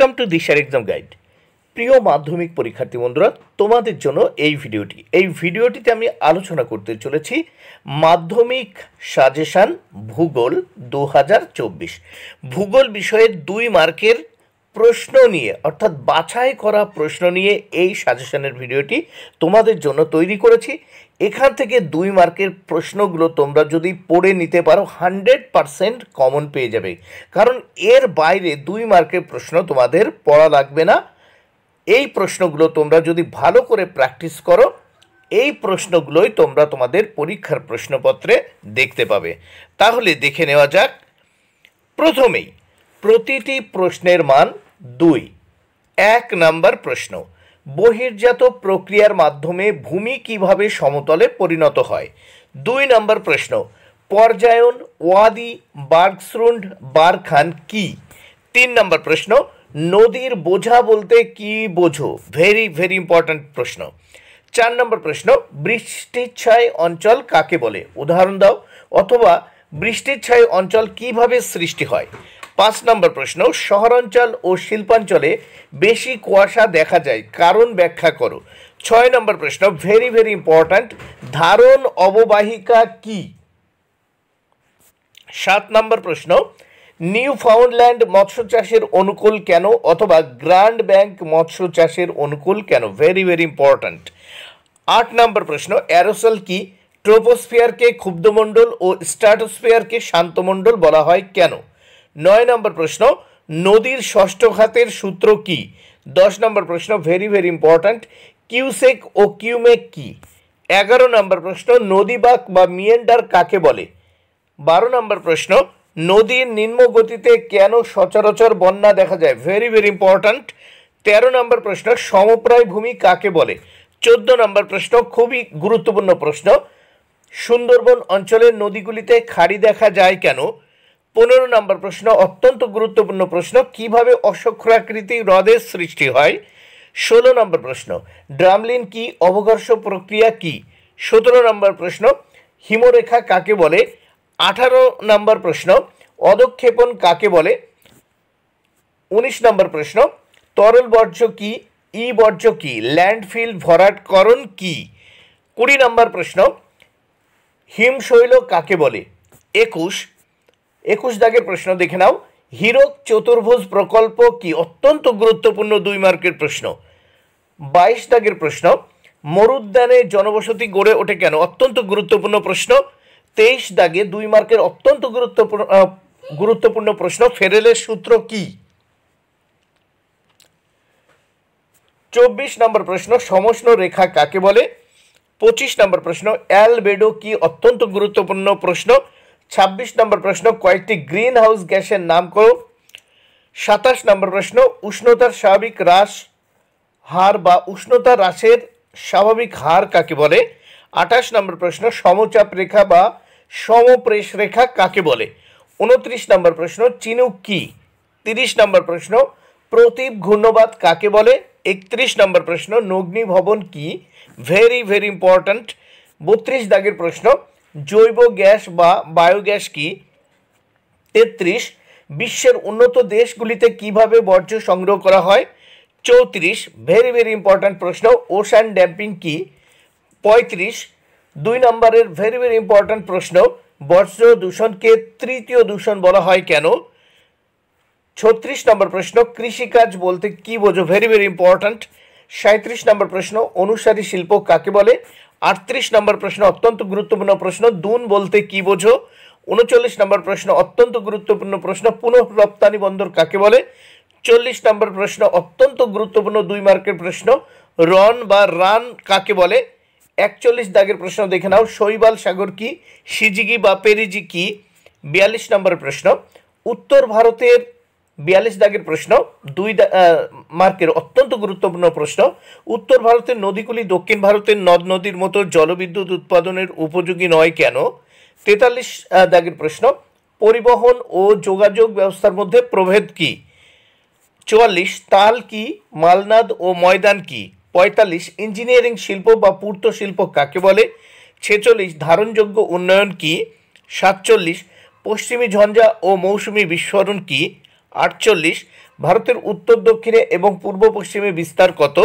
Welcome to দিশার exam guide. প্রিয় মাধ্যমিক পরীক্ষার্থী বন্ধুরা, তোমাদের জন্য এই ভিডিওটিতে আমি আলোচনা করতে চলেছি মাধ্যমিক সাজেশান ভূগোল 2024। ভূগোল বিষয়ের 2 মার্কের প্রশ্ন নিয়ে, অর্থাৎ বাছাই করা প্রশ্ন নিয়ে এই সাজেশনের ভিডিওটি তোমাদের জন্য তৈরি করেছি। এখান থেকে 2 মার্কের প্রশ্নগুলো তোমরা যদি পড়ে নিতে পারো 100% কমন পেয়ে যাবে, কারণ এর বাইরে 2 মার্কের প্রশ্ন তোমাদের পড়া লাগবে না। এই প্রশ্নগুলো তোমরা যদি ভালো করে প্র্যাকটিস করো, এই প্রশ্নগুলোই তোমরা তোমাদের পরীক্ষার প্রশ্নপত্রে দেখতে পাবে। তাহলে দেখে নেওয়া যাক। প্রথমেই প্রতিটি প্রশ্নের মান 2। 1 নম্বর প্রশ্ন, বহির্জাত প্রক্রিয়ার মাধ্যমে ভূমি কিভাবে সমতলে পরিণত হয়। 2 নম্বর প্রশ্ন, পর্যায়ন, ওয়াদি, বার্গস্রুন্ড, বারখান কি। 3 নম্বর প্রশ্ন, নদীর বোঝা বলতে কি বোঝো। ভেরি ইম্পর্ট্যান্ট প্রশ্ন। 4 নম্বর প্রশ্ন, বৃষ্টিচ্ছায় অঞ্চল কাকে বলে, উদাহরণ দাও, অথবা বৃষ্টিচ্ছায় অঞ্চল কিভাবে সৃষ্টি হয়। 5 নম্বর প্রশ্ন, শহরাঞ্চল ও শিল্পাঞ্চলে বেশি কুয়াশা দেখা যায়, কারণ ব্যাখ্যা করো। 6 নম্বর প্রশ্ন, ভেরি ইম্পর্ট্যান্ট, ধারণ অববাহিকা কি। 7 নম্বর প্রশ্ন, নিউ ফাউন্ডল্যান্ড মৎস্য চাষের অনুকূল কেন, অথবা গ্র্যান্ড ব্যাংক মৎস্য চাষের অনুকূল কেন। Very important. 8 নম্বর প্রশ্ন, অ্যারোসল কি। ট্রোপোস্ফিয়ারকে ক্ষুব্ধমণ্ডল ও স্ট্র্যাটোস্ফিয়ারকে শান্তমণ্ডল বলা হয় কেন। 9 নম্বর প্রশ্ন, নদীর ষষ্ঠ ঘাতের সূত্র কি। 10 নম্বর প্রশ্ন, ভেরি ইম্পর্ট্যান্ট, কিউসেক ও কিউমেক কি। 11 নম্বর প্রশ্ন, নদীবাঁক বা মিয়েন্ডার কাকে বলে। 12 নম্বর প্রশ্ন, নদীর নিম্ন গতিতে কেন সচরাচর বন্যা দেখা যায়। Very important. 13 নম্বর প্রশ্ন, সমপ্রায় ভূমি কাকে বলে। 14 নম্বর প্রশ্ন, খুবই গুরুত্বপূর্ণ প্রশ্ন, সুন্দরবন অঞ্চলের নদীগুলিতে খাড়ি দেখা যায় কেন। 15 নম্বর প্রশ্ন, অত্যন্ত গুরুত্বপূর্ণ প্রশ্ন, কিভাবে অশ্বক্ষুরাকৃতি হ্রদের সৃষ্টি হয়। 16 নম্বর প্রশ্ন, ড্রামলিন কি, অবঘর্ষ প্রক্রিয়া কি। 17 নম্বর প্রশ্ন, হিমরেখা কাকে বলে। 18 নম্বর প্রশ্ন, অধক্ষেপণ কাকে বলে। 19 নম্বর প্রশ্ন, তরল বর্জ্য কি, ই বর্জ্য কি, ল্যান্ডফিল ভরাটকরণ কি। 20 নম্বর প্রশ্ন, হিমশৈল কাকে বলে। 21 দাগের প্রশ্ন দেখে নাও, হীরক চতুর্ভুজ প্রকল্প কি, অত্যন্ত গুরুত্বপূর্ণ 2 মার্কের প্রশ্ন। 22 দাগের প্রশ্ন, মরুদ্যানে জনবসতি গড়ে ওঠে কেন, অত্যন্ত গুরুত্বপূর্ণ প্রশ্ন। 23 দাগে 2 মার্কের অত্যন্ত গুরুত্বপূর্ণ প্রশ্ন, ফেরেলের সূত্র কি। 24 নম্বর প্রশ্ন, সমষ্ণ রেখা কাকে বলে। 25 নম্বর প্রশ্ন, অ্যালবেডো কি, অত্যন্ত গুরুত্বপূর্ণ প্রশ্ন। 26 নম্বর প্রশ্ন, কয়েকটি গ্রিন হাউস গ্যাসের নাম করো। 27 নম্বর প্রশ্ন, উষ্ণতার স্বাভাবিক হ্রাস হার বা উষ্ণতা হ্রাসের স্বাভাবিক হার কাকে বলে। 28 নম্বর প্রশ্ন, সমচাপ রেখা বা সমপ্রেশ রেখা কাকে বলে। 29 নম্বর প্রশ্ন, চিনুক কি। 30 নম্বর প্রশ্ন, প্রতীপ ঘূর্ণবাত কাকে বলে। 31 নম্বর প্রশ্ন, নগ্নি ভবন কি। Very important. 32 দাগের প্রশ্ন, জৈব গ্যাস বা বায়োগ্যাস কি। 33, বিশ্বের উন্নত দেশগুলিতে কিভাবে বর্জ্য সংগ্রহ করা হয়। 34, ভেরি ইম্পর্ট্যান্ট প্রশ্ন, ওশান ড্যাম্পিং কি। 35, 2 নম্বরের ভেরি ইম্পর্ট্যান্ট প্রশ্ন, বর্জ্য দূষণকে তৃতীয় দূষণ বলা হয় কেন। 36 নম্বর প্রশ্ন, কৃষিকাজ বলতে কি বোঝো। Very important. 37 নম্বর প্রশ্ন, অনুসারী শিল্প কাকে বলে। 38 নম্বর প্রশ্ন, অত্যন্ত গুরুত্বপূর্ণ প্রশ্ন, দুন বলতে কি বোঝো। 39 নম্বর প্রশ্ন, অত্যন্ত গুরুত্বপূর্ণ প্রশ্ন, পুনঃ রপ্তানি বন্দর কাকে বলে। 40 নম্বর প্রশ্ন, অত্যন্ত গুরুত্বপূর্ণ 2 মার্কের প্রশ্ন, রন বা রান কাকে বলে। 41 দাগের প্রশ্ন দেখে নাও, শৈবাল সাগর কি, সিজিগি বা পেরিজি কি। 42 নম্বর প্রশ্ন, উত্তর ভারতের 42 দাগের প্রশ্ন, 2 মার্কের অত্যন্ত গুরুত্বপূর্ণ প্রশ্ন, উত্তর ভারতের নদীগুলি দক্ষিণ ভারতের নদ নদীর মতো জলবিদ্যুৎ উৎপাদনের উপযোগী নয় কেন। 43 দাগের প্রশ্ন, পরিবহন ও যোগাযোগ ব্যবস্থার মধ্যে প্রভেদ কি। 44, তাল কি, মালনাদ ও ময়দান কি। 45, ইঞ্জিনিয়ারিং শিল্প বা পূর্ত শিল্প কাকে বলে। 46, ধারণযোগ্য উন্নয়ন কি। 47, পশ্চিমী ঝঞ্ঝা ও মৌসুমী বিস্ফোরণ কি। 48, ভারতের উত্তর দক্ষিণে এবং পূর্ব পশ্চিমে বিস্তার কত?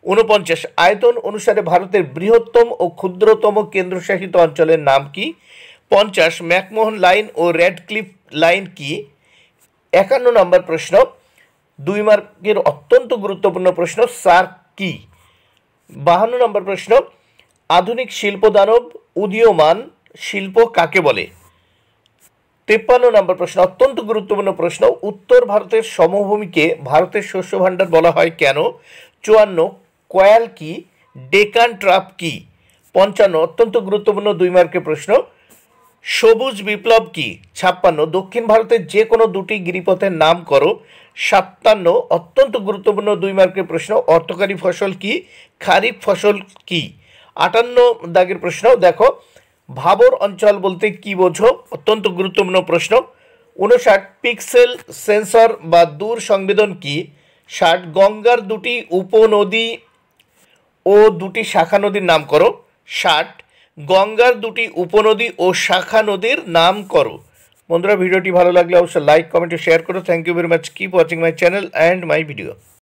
49। আয়তন অনুসারে ভারতের বৃহত্তম ও ক্ষুদ্রতম কেন্দ্রশাসিত অঞ্চলের নাম কি? 50। ম্যাকমোহন লাইন ও রেডক্লিফ লাইন কি? 51 নম্বর প্রশ্ন, 2 মার্কের অত্যন্ত গুরুত্বপূর্ণ প্রশ্ন, সার্ক কি? 52 নম্বর প্রশ্ন, আধুনিক শিল্প দানব উদীয়মান শিল্প কাকে বলে? 53 নম্বর প্রশ্ন, অত্যন্ত গুরুত্বপূর্ণ প্রশ্ন, উত্তর ভারতের সমভূমিকে ভারতের শস্য ভাণ্ডার বলা হয় কেন? 54। কয়াল কি? ডেকান ট্রাপ কি? 55। অত্যন্ত গুরুত্বপূর্ণ 2 মার্কের প্রশ্ন, সবুজ বিপ্লব কি? 56। দক্ষিণ ভারতের যে কোনো দুটি গিরিপথের নাম করো। 57। অত্যন্ত গুরুত্বপূর্ণ 2 মার্কের প্রশ্ন, অর্থকারী ফসল কি? খারিফ ফসল কি? 58 দাগের প্রশ্ন, দেখো ভাবর অঞ্চল বলতে কি বোঝো? অত্যন্ত গুরুত্বপূর্ণ প্রশ্ন। 59। পিক্সেল সেন্সর বা দূর সংবেদন কি? 60। গঙ্গার দুটি উপনদী ও দুটি শাখা নদীর নাম করো। 60। গঙ্গার দুটি উপনদী ও শাখা নদীর নাম করো। বন্ধুরা, ভিডিওটি ভালো লাগলে অবশ্যই লাইক কমেন্ট ও শেয়ার করো। Thank you very much. Keep watching my channel and my video.